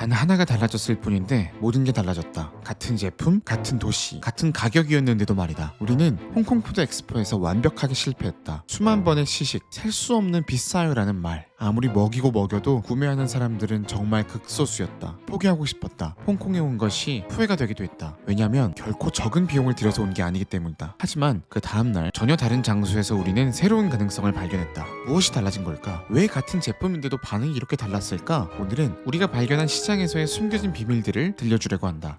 단 하나가 달라졌을 뿐인데 모든 게 달라졌다. 같은 제품, 같은 도시, 같은 가격이었는데도 말이다. 우리는 홍콩 푸드 엑스포에서 완벽하게 실패했다. 수만 번의 시식, 셀 수 없는 비싸요라는 말. 아무리 먹이고 먹여도 구매하는 사람들은 정말 극소수였다. 포기하고 싶었다. 홍콩에 온 것이 후회가 되기도 했다. 왜냐면 결코 적은 비용을 들여서 온 게 아니기 때문이다. 하지만 그 다음날 전혀 다른 장소에서 우리는 새로운 가능성을 발견했다. 무엇이 달라진 걸까? 왜 같은 제품인데도 반응이 이렇게 달랐을까? 오늘은 우리가 발견한 시장에서의 숨겨진 비밀들을 들려주려고 한다.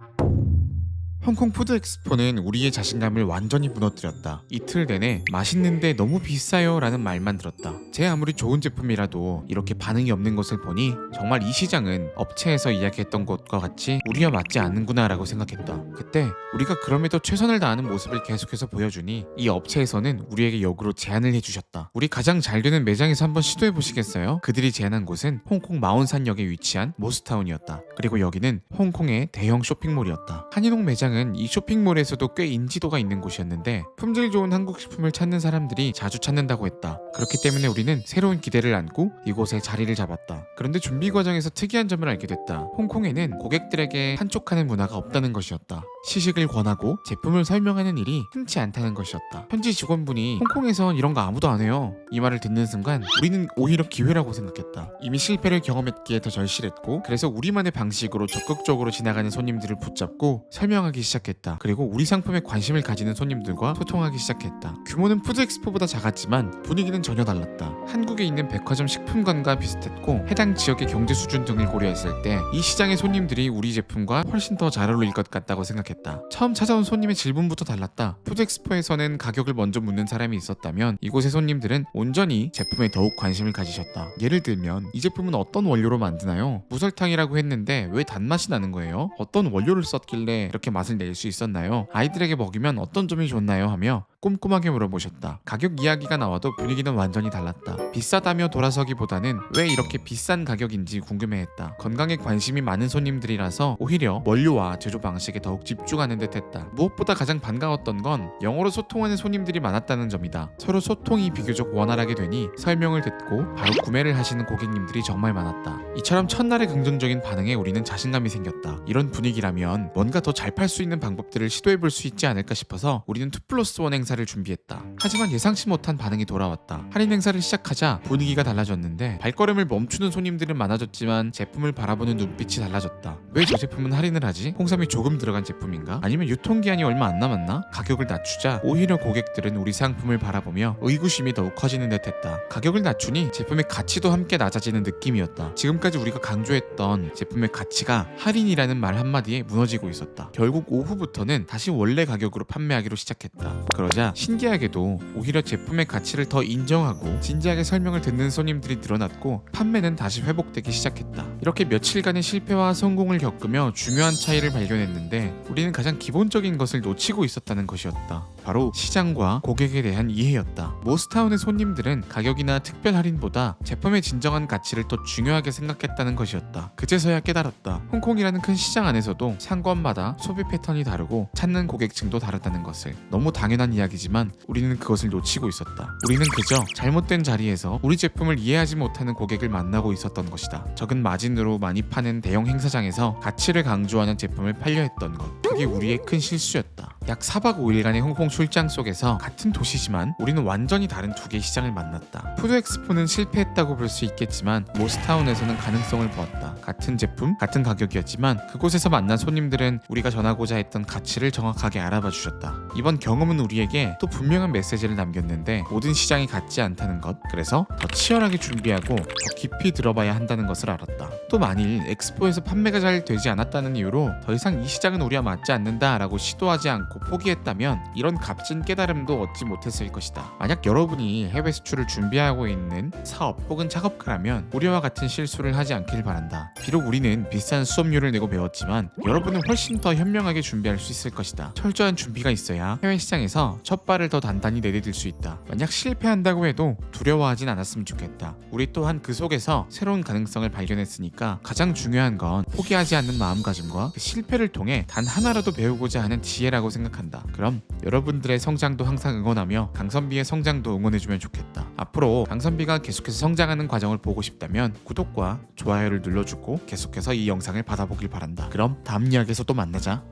홍콩 푸드 엑스포는 우리의 자신감을 완전히 무너뜨렸다. 이틀 내내 맛있는데 너무 비싸요 라는 말만 들었다. 제 아무리 좋은 제품이라도 이렇게 반응이 없는 것을 보니 정말 이 시장은 업체에서 이야기했던 것과 같이 우리와 맞지 않는구나 라고 생각했다. 그때 우리가 그럼에도 최선을 다하는 모습을 계속해서 보여주니 이 업체에서는 우리에게 역으로 제안을 해주셨다. 우리 가장 잘 되는 매장에서 한번 시도해 보시겠어요? 그들이 제안한 곳은 홍콩 마온산역에 위치한 모스타운이었다. 그리고 여기는 홍콩의 대형 쇼핑몰이었다. 한인홍 매장 이 쇼핑몰에서도 꽤 인지도가 있는 곳이었는데 품질 좋은 한국 식품을 찾는 사람들이 자주 찾는다고 했다. 그렇기 때문에 우리는 새로운 기대를 안고 이곳에 자리를 잡았다. 그런데 준비 과정에서 특이한 점을 알게 됐다. 홍콩에는 고객들에게 한촉하는 문화가 없다는 것이었다. 시식을 권하고 제품을 설명하는 일이 흔치 않다는 것이었다. 현지 직원분이 홍콩에선 이런 거 아무도 안 해요. 이 말을 듣는 순간 우리는 오히려 기회라고 생각했다. 이미 실패를 경험했기에 더 절실했고 그래서 우리만의 방식으로 적극적으로 지나가는 손님들을 붙잡고 설명하기 시작했다. 그리고 우리 상품에 관심을 가지는 손님들과 소통하기 시작했다. 규모는 푸드 엑스포보다 작았지만 분위기는 전혀 달랐다. 한국에 있는 백화점 식품관과 비슷했고 해당 지역의 경제 수준 등을 고려했을 때 이 시장의 손님들이 우리 제품과 훨씬 더 잘 어울릴 것 같다고 생각했다. 처음 찾아온 손님의 질문부터 달랐다. 푸드 엑스포에서는 가격을 먼저 묻는 사람이 있었다면 이곳의 손님들은 온전히 제품에 더욱 관심을 가지셨다. 예를 들면 이 제품은 어떤 원료로 만드나요? 무설탕이라고 했는데 왜 단맛이 나는 거예요? 어떤 원료를 썼길래 이렇게 맛을 낼 수 있었나요? 아이들에게 먹이면 어떤 점이 좋나요? 하며 꼼꼼하게 물어보셨다. 가격 이야기가 나와도 분위기는 완전히 달랐다. 비싸다며 돌아서기보다는 왜 이렇게 비싼 가격인지 궁금해했다. 건강에 관심이 많은 손님들이라서 오히려 원료와 제조 방식에 더욱 집중하는 듯했다. 무엇보다 가장 반가웠던 건 영어로 소통하는 손님들이 많았다는 점이다. 서로 소통이 비교적 원활하게 되니 설명을 듣고 바로 구매를 하시는 고객님들이 정말 많았다. 이처럼 첫날의 긍정적인 반응에 우리는 자신감이 생겼다. 이런 분위기라면 뭔가 더 잘 팔 수 있는 방법들을 시도해볼 수 있지 않을까 싶어서 우리는 2+1 행사를 준비했다. 하지만 예상치 못한 반응이 돌아왔다. 할인 행사를 시작하자 분위기가 달라졌는데 발걸음을 멈추는 손님들은 많아졌지만 제품을 바라보는 눈빛이 달라졌다. 왜 저 제품은 할인을 하지? 홍삼이 조금 들어간 제품인가? 아니면 유통기한이 얼마 안 남았나? 가격을 낮추자 오히려 고객들은 우리 상품을 바라보며 의구심이 더욱 커지는 듯했다. 가격을 낮추니 제품의 가치도 함께 낮아지는 느낌이었다. 지금까지 우리가 강조했던 제품의 가치가 할인이라는 말 한마디에 무너지고 있었다. 결국 오후부터는 다시 원래 가격으로 판매하기로 시작했다. 그러자 신기하게도 오히려 제품의 가치를 더 인정하고 진지하게 설명을 듣는 손님들이 늘어났고 판매는 다시 회복되기 시작했다. 이렇게 며칠간의 실패와 성공을 겪으며 중요한 차이를 발견했는데 우리는 가장 기본적인 것을 놓치고 있었다는 것이었다. 바로 시장과 고객에 대한 이해였다. 모스타운의 손님들은 가격이나 특별 할인보다 제품의 진정한 가치를 더 중요하게 생각했다는 것이었다. 그제서야 깨달았다. 홍콩이라는 큰 시장 안에서도 상권마다 소비 패턴이 다르고 찾는 고객층도 다르다는 것을. 너무 당연한 이야기지만 우리는 그것을 놓치고 있었다. 우리는 그저 잘못된 자리에서 우리 제품을 이해하지 못하는 고객을 만나고 있었던 것이다. 적은 마진으로 많이 파는 대형 행사장에서 가치를 강조하는 제품을 팔려 했던 것. 그게 우리의 큰 실수였다. 약 4박 5일간의 홍콩 출장 속에서 같은 도시지만 우리는 완전히 다른 두 개의 시장을 만났다. 푸드 엑스포는 실패했다고 볼 수 있겠지만 모스타운에서는 가능성을 보았다. 같은 제품, 같은 가격이었지만 그곳에서 만난 손님들은 우리가 전하고자 했던 가치를 정확하게 알아봐 주셨다. 이번 경험은 우리에게 또 분명한 메시지를 남겼는데 모든 시장이 같지 않다는 것, 그래서 더 치열하게 준비하고 더 깊이 들어봐야 한다는 것을 알았다. 또 만일 엑스포에서 판매가 잘 되지 않았다는 이유로 더 이상 이 시장은 우리와 맞지 않는다 라고 시도하지 않고 포기했다면 이런 값진 깨달음도 얻지 못했을 것이다. 만약 여러분이 해외 수출을 준비하고 있는 사업 혹은 작업가라면 우리와 같은 실수를 하지 않길 바란다. 비록 우리는 비싼 수업료를 내고 배웠지만 여러분은 훨씬 더 현명하게 준비할 수 있을 것이다. 철저한 준비가 있어야 해외 시장에서 첫 발을 더 단단히 내디딜 수 있다. 만약 실패한다고 해도 두려워하진 않았으면 좋겠다. 우리 또한 그 속에서 새로운 가능성을 발견했으니까 가장 중요한 건 포기하지 않는 마음가짐과 그 실패를 통해 단 하나의 하나라도 배우고자 하는 지혜라고 생각한다. 그럼 여러분들의 성장도 항상 응원하며 강선비의 성장도 응원해주면 좋겠다. 앞으로 강선비가 계속해서 성장하는 과정을 보고 싶다면 구독과 좋아요를 눌러주고 계속해서 이 영상을 받아보길 바란다. 그럼 다음 이야기에서 또 만나자.